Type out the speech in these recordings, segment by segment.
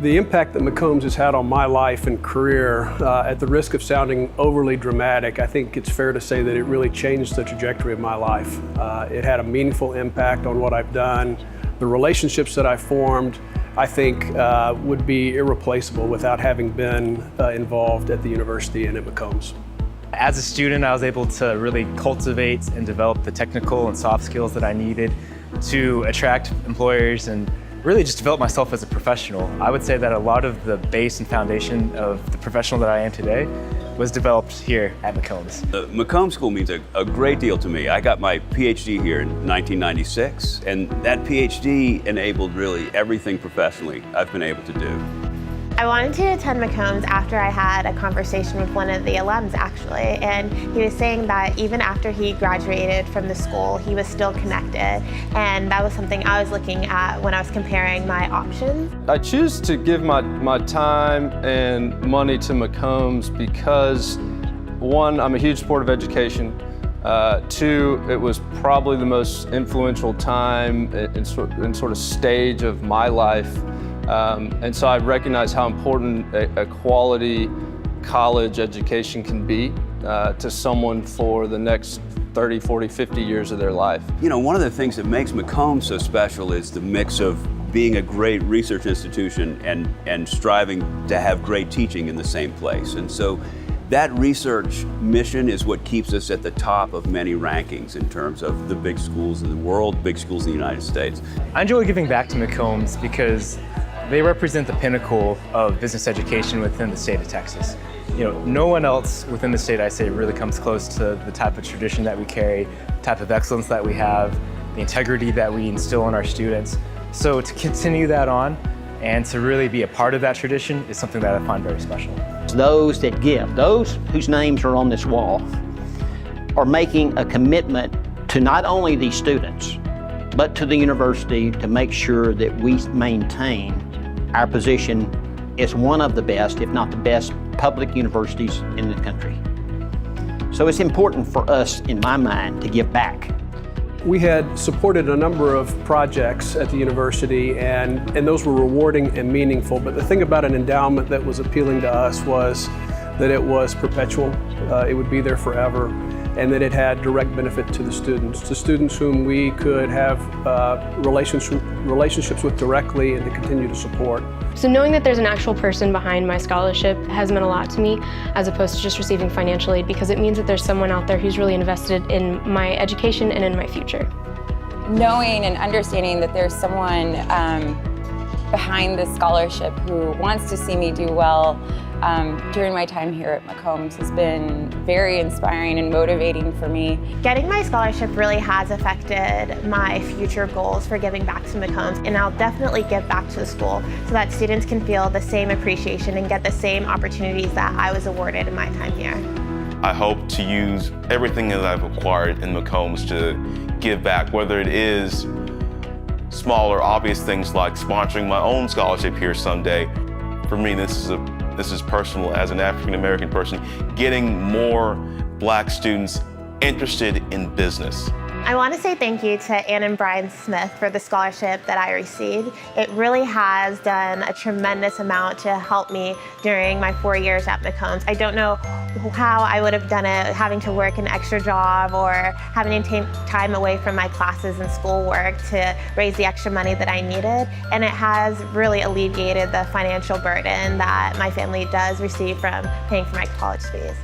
The impact that McCombs has had on my life and career, at the risk of sounding overly dramatic, I think it's fair to say that it really changed the trajectory of my life. It had a meaningful impact on what I've done. The relationships that I formed, I think, would be irreplaceable without having been involved at the university and at McCombs. As a student, I was able to really cultivate and develop the technical and soft skills that I needed to attract employers and really just develop myself as a professional. I would say that a lot of the base and foundation of the professional that I am today was developed here at McCombs. The McCombs School means a great deal to me. I got my PhD here in 1996, and that PhD enabled really everything professionally I've been able to do. I wanted to attend McCombs after I had a conversation with one of the alums, actually, and he was saying that even after he graduated from the school, he was still connected, and that was something I was looking at when I was comparing my options. I choose to give my time and money to McCombs because, one, I'm a huge supporter of education. Two, it was probably the most influential time and sort of stage of my life. And so I recognize how important a quality college education can be to someone for the next 30, 40, 50 years of their life. You know, one of the things that makes McCombs so special is the mix of being a great research institution and striving to have great teaching in the same place. And so that research mission is what keeps us at the top of many rankings in terms of the big schools in the world, big schools in the United States. I enjoy giving back to McCombs because they represent the pinnacle of business education within the state of Texas. You know, no one else within the state, I say, really comes close to the type of tradition that we carry, the type of excellence that we have, the integrity that we instill in our students. So to continue that on and to really be a part of that tradition is something that I find very special. Those that give, those whose names are on this wall, are making a commitment to not only these students, but to the university to make sure that we maintain our position as one of the best, if not the best, public universities in the country. So it's important for us, in my mind, to give back. We had supported a number of projects at the university, and those were rewarding and meaningful. But the thing about an endowment that was appealing to us was that it was perpetual. It would be there forever, and that it had direct benefit to the students whom we could have relationships with directly and to continue to support. So knowing that there's an actual person behind my scholarship has meant a lot to me, as opposed to just receiving financial aid, because it means that there's someone out there who's really invested in my education and in my future. Knowing and understanding that there's someone behind this scholarship who wants to see me do well during my time here at McCombs has been very inspiring and motivating for me. Getting my scholarship really has affected my future goals for giving back to McCombs, and I'll definitely give back to the school so that students can feel the same appreciation and get the same opportunities that I was awarded in my time here. I hope to use everything that I've acquired in McCombs to give back, whether it is small or obvious things like sponsoring my own scholarship here someday. For me, this is personal as an African-American person, getting more Black students interested in business. I want to say thank you to Ann and Brian Smith for the scholarship that I received. It really has done a tremendous amount to help me during my 4 years at McCombs. I don't know how I would have done it, having to work an extra job or having to take time away from my classes and schoolwork to raise the extra money that I needed. And it has really alleviated the financial burden that my family does receive from paying for my college fees.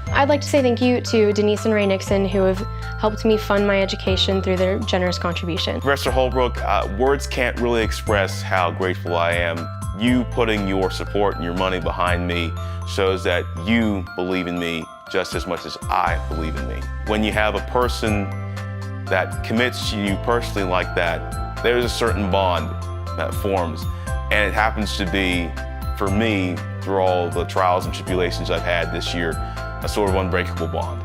I'd like to say thank you to Denise and Ray Nixon, who have helped me fund my education through their generous contribution. Mr. Holbrook, words can't really express how grateful I am. You putting your support and your money behind me shows that you believe in me just as much as I believe in me. When you have a person that commits to you personally like that, there's a certain bond that forms. And it happens to be, for me, through all the trials and tribulations I've had this year, a sort of unbreakable bond.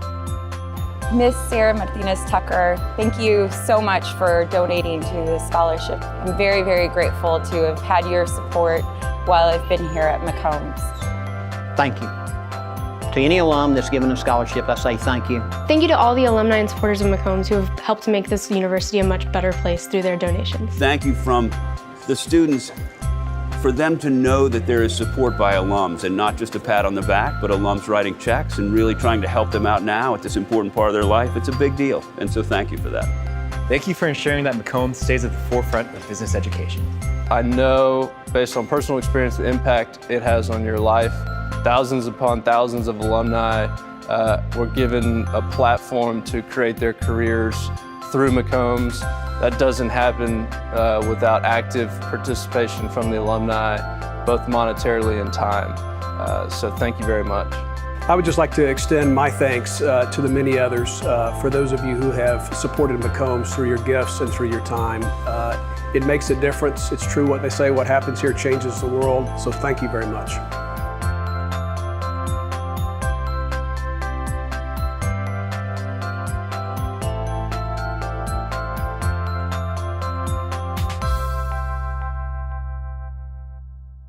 Miss Sarah Martinez-Tucker, thank you so much for donating to this scholarship. I'm very, very grateful to have had your support while I've been here at McCombs. Thank you. To any alum that's given a scholarship, I say thank you. Thank you to all the alumni and supporters of McCombs who have helped make this university a much better place through their donations. Thank you from the students for them to know that there is support by alums, and not just a pat on the back, but alums writing checks and really trying to help them out now at this important part of their life, it's a big deal. And so thank you for that. Thank you for ensuring that McCombs stays at the forefront of business education. I know, based on personal experience, the impact it has on your life. Thousands upon thousands of alumni were given a platform to create their careers through McCombs. That doesn't happen without active participation from the alumni, both monetarily and time. So thank you very much. I would just like to extend my thanks to the many others for those of you who have supported McCombs through your gifts and through your time. It makes a difference. It's true what they say, what happens here changes the world. So thank you very much.